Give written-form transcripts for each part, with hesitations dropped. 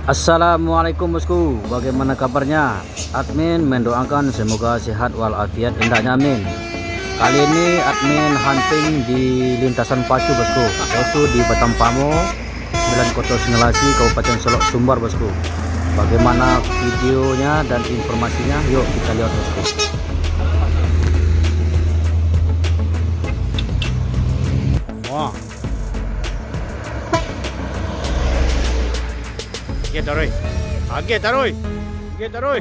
Assalamualaikum bosku, bagaimana kabarnya? Admin mendoakan semoga sehat walafiat, indahnya amin. Kali ini admin hunting di lintasan pacu bosku, yaitu di Batampamo, Sembilan Koto Singalasi, Kabupaten Solok Sumbar bosku. Bagaimana videonya dan informasinya? Yuk kita lihat bosku. Wah, Get taruh, get taruh, get taruh.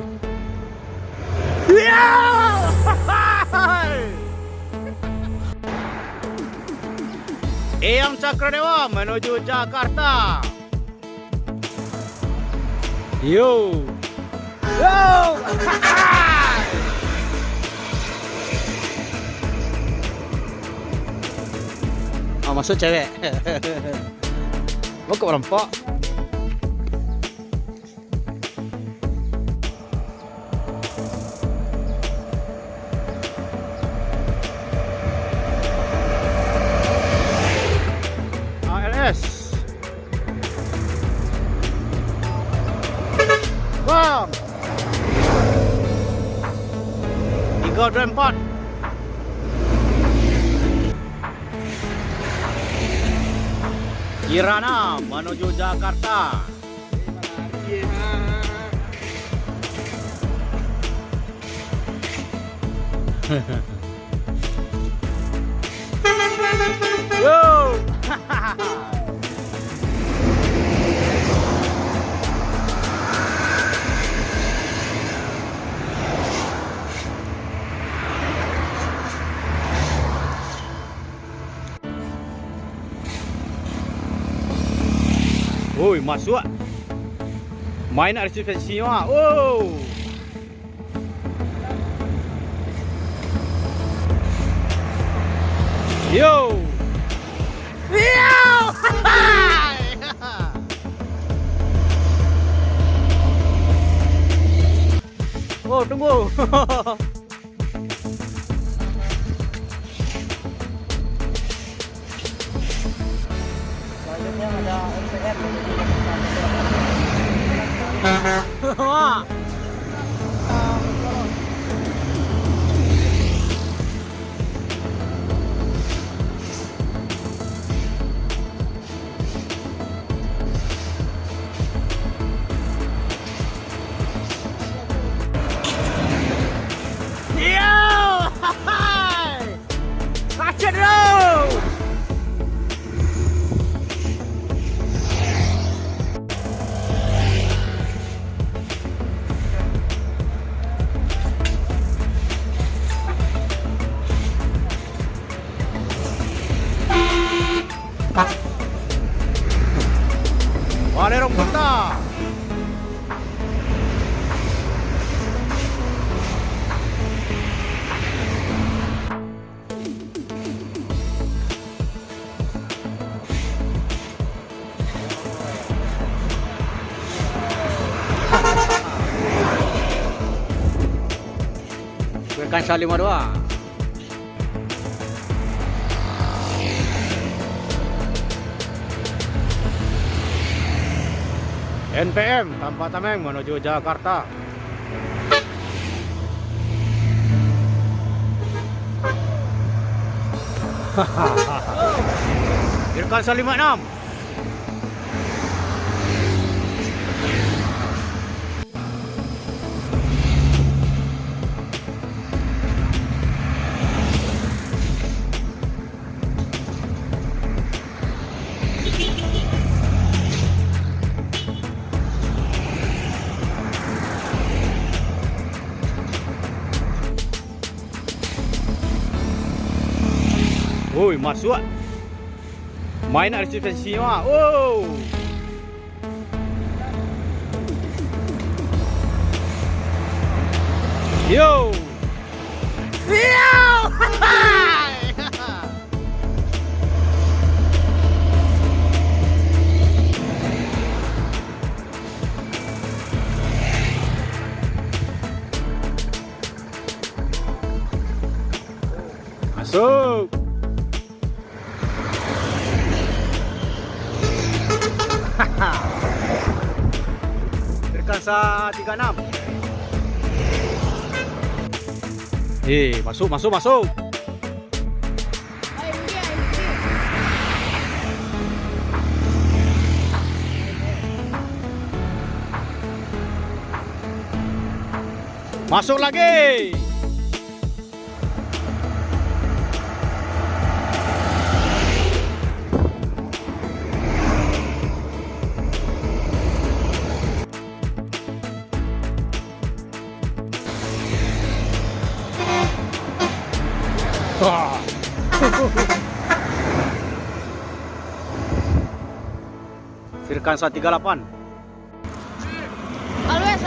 Eyang Cakradewa menuju Jakarta. Yo, yo. Oh, masuk cewek. Mau ke Rampok. Wow, 3, 2, 4. Kirana menuju Jakarta. Yo. Oi, masuk. Main ada suspensi ah. Oh. Yo. Yo. Oh, tunggu. Selanjutnya ada MPR. Wah. Valerong Punta. Kansha 52. NPM tanpa tameng menuju Jakarta. Irkan 56. Oi, masuk. Main ada suspensi ah. Oh. Yo. Yo. Masuk. Firkansa 36. Masuk. Masuk lagi. Wah. Firkansa 38. Always.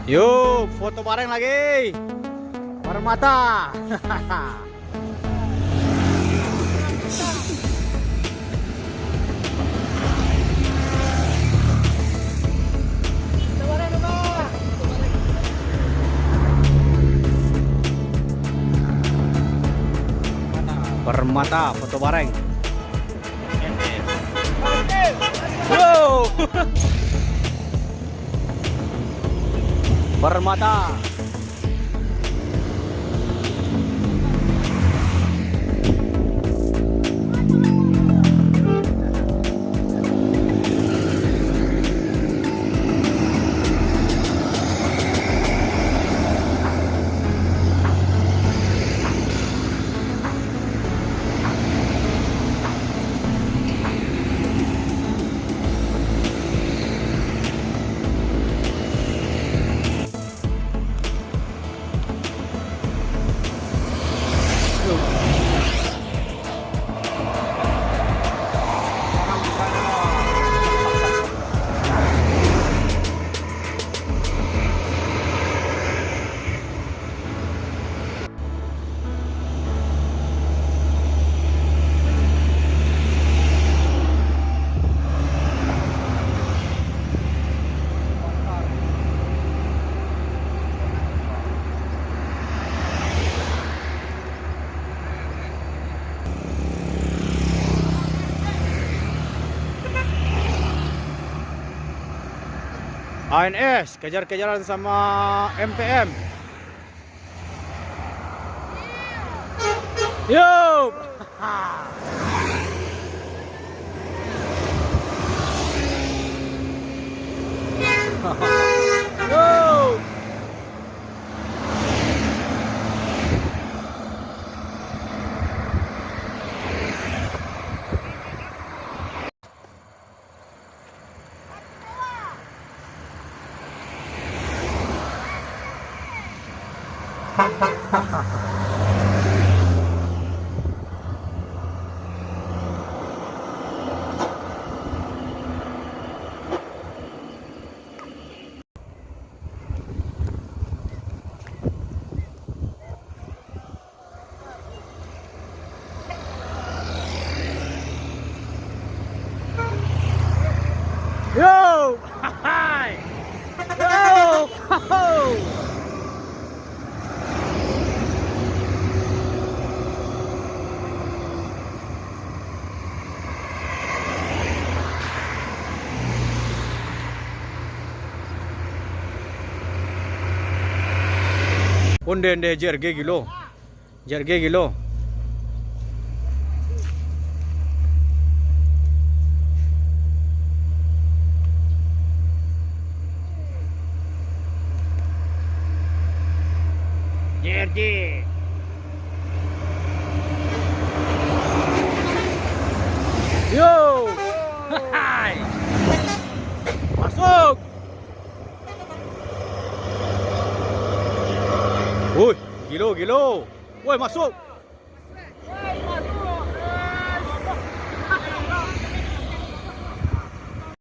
Yuk, foto bareng lagi. Permata. Permata, foto bareng. Wow. Permata. ANS kejar-kejaran sama MPM. Yup. Yup. Yo! Hi! Yo! Ho! Onde jerge gilo. Jerge gilo. Jerge. Yo! Hai. Masuk. Woi, gilo. Woi, masuk.